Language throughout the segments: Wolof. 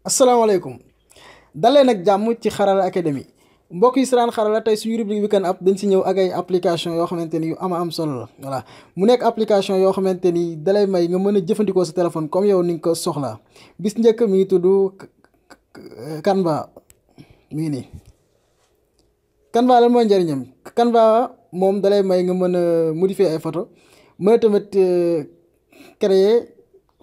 asalaamaaleykum dalee nag jàmm ci Xarala Academy mbokk yi saraan xarala tey suñu rubrique weekend app dañ si ñëw ak ay application yoo xamante ni yu ama am solo la voilà mu nekk application yoo xamante ni dalay may nga mën a jëfandikoo sa téléphone comme yow ni nga ko soxlaa bis njëkk mi ngi tudd Canva mi ngi nii Canva lan mooy njëriñam Canva moom dalay may nga mën a modifier ay photo mën a tamit créer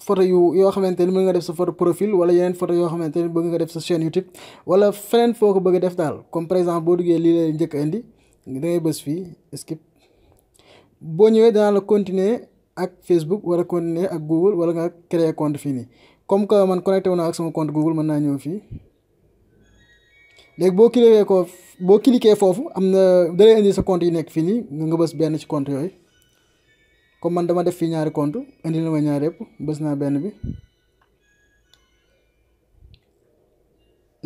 photo yoo xamante ni mën nga def sa photo profil wala yeneen photo yoo xamante ni bëgg nga def sa chaîne YouTube wala feneen foo ko bëgg a def daal comme par exemple boo duggee lii lay njëkk a indi da ngay bës fii skip boo ñëwee danaa la continuer ak Facebook wala continuer ak Google wala nga créer compte fii nii comme que man connecté wu naa ak sama compte Google mën naa ñëw fii léegi boo cliquer foofu am na da lay indi sa compte yi nekk fii nii nga bës benn ci compte yooyu. comme man dama def fii ñaari compte indi na ma ñaari yëpp bës naa benn bi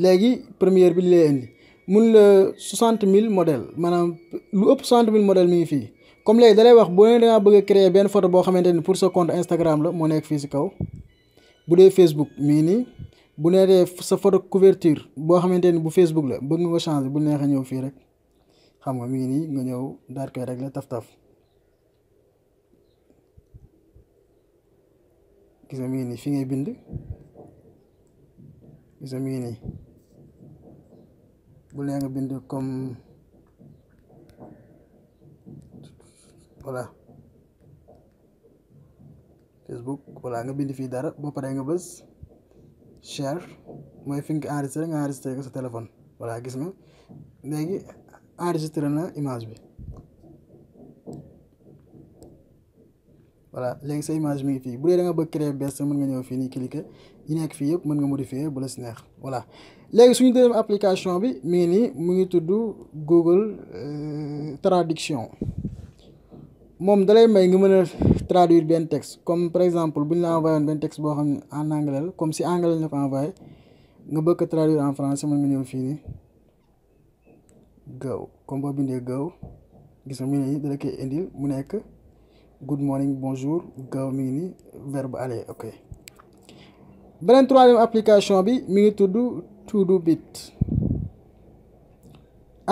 léegi première bi li lay indi mun la 60 000 modèles maanaam lu ëpp 60 000 modèles mi ngi fii comme léegi dalay wax boo nee dangaa bëgg a créer benn photo boo xamante ni pour sa compte Instagram la moo nekk fii si kaw bu dee Facebook mi ngi nii bu nee dee sa photo couverture boo xamante ni bu Facebook la bëgg nga ko changer bu neexee ñëw fii rek xam nga mi ngi nii nga ñëw daal koy régler taf-taf. gis nga mi ngi nii fi ngay bind gis nga mi ngi nii bu lee nga bind comme voilà Facebook voilà nga bind fii dara boo paree nga bës share mooy fi nga enregistré ko sa téléphone voilà gis nga léegi enregistré na image bi voilà léegi sa image mi ngi fii bu dee da nga bëgg créer bees mën nga ñëw fii nii cliquer yi nekk fii yëpp mën nga modifier bu la si neex voilà léegi suñu deuxième application bi mi ngi nii mu ngi tudd Google traduction moom dalay may nga mën a traduire benn texte comme par exemple bu ñu la envoyé woon benn texte boo xam ne en anglais la comme si anglais lañ la ko envoyé nga bëgg ko traduire en français mën nga ñëw fii nii go comme boo bindee go gis nga mi ngi nii dala koy indil mu nekk good morning bonjour gaaw mi ngi ni verbe aller ok beneen troisième application bi mi ngi tudd Todobit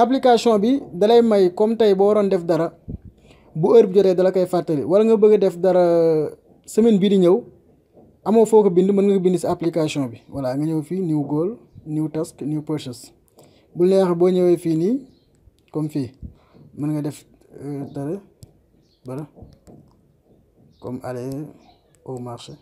application bi dalay may comme tey boo waroon def dara bu heure bi jotee dala koy fàttali wala nga bëgg a def dara semaine bii di ñëw amoo foo ko bind mën nga bind si application bi voilà nga ñëw fii new goal new task new purchase bu neex boo ñëwee fii nii comme fii mën nga def dara bara comme aller au marché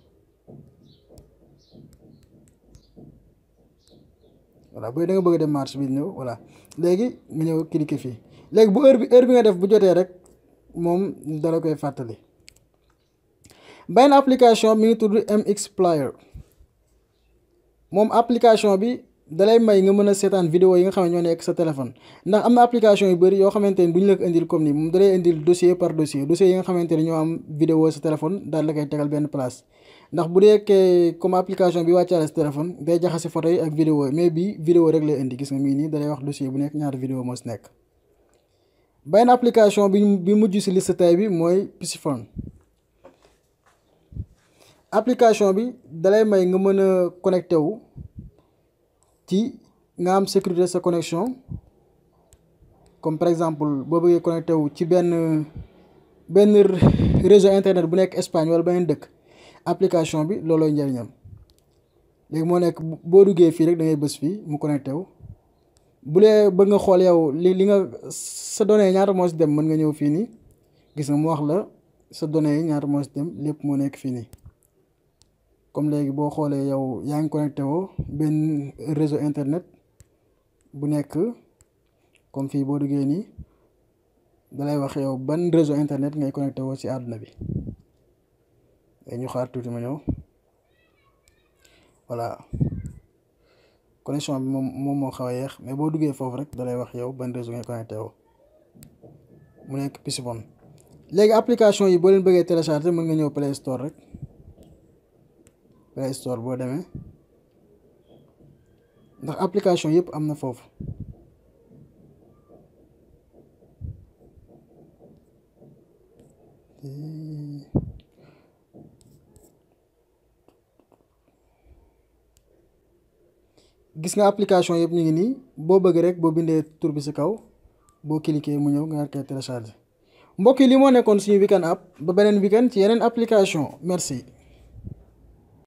voilà booy da nga bëgg a dem marché bi ñëw voilà léegi nga ñëw cliquer fii léegi bu heure bi nga def bu jotee rek moom dala koy fàttali. benn application mi ngi tudd MX Player moom application bi dalay may nga mën a seetaan vidéo yi nga xam ne ñoo nekk sa téléphone ndax am na application yu bëri yoo xamante ni duñ la ko indil comme ni moom dalay indil dossier par dossier yi nga xamante ni ñoo am vidéo sa téléphone daal la koy tegal benn place ndax bu dee comme application bi wàccaale sa téléphone day jaxase photo yi ak vidéo yi mais bii vidéo rek lay indi gis nga mii nii dalay wax dossier bu nekk ñaata vidéo moo si nekk. benn application bi mujj si liste tay bi mooy Pisiphone application bi dalay may nga mën a connecté wu ci nga am sécurité sa connexion comme par exemple boo bëggee connecté wu ci benn réseau internet bu nekk Espagne wala beneen dëkk application bi loolooy njëriñam léegi moo nekk boo duggee fii rek da ngay bës fii mu connecté wu bu dee bëgg nga xool yow li nga sa données ñaata moo si dem mën nga ñëw fii nii gis nga mu wax la sa données yi ñaata moo si dem lépp moo nekk fii nii comme léegi boo xoolee yow yaa ngi connecté woo benn réseau internet bu nekk comme fii boo duggee nii dalay wax yow ban réseau internet ngay connecté woo ci àdduna bi ñu xaar tuuti ma ñëw voilà connexion bi moom moo xaw a yeex mais boo duggee foofu rek dalay wax yow ban réseau ngay connecté woo mu nekk Pisiphone léegi application yi boo leen bëggee télécharger mën nga ñëw Play Store rek Play Store boo demee ndax application yëpp am na foofu gis nga application yëpp ñu ngi nii boo bëgg rek boo bindee tur bi ci kaw boo cliquer mu ñëw nga koy télécharger mbokk yi li moo nekkoon suñu weekend app ba beneen weekend ci yeneen application merci.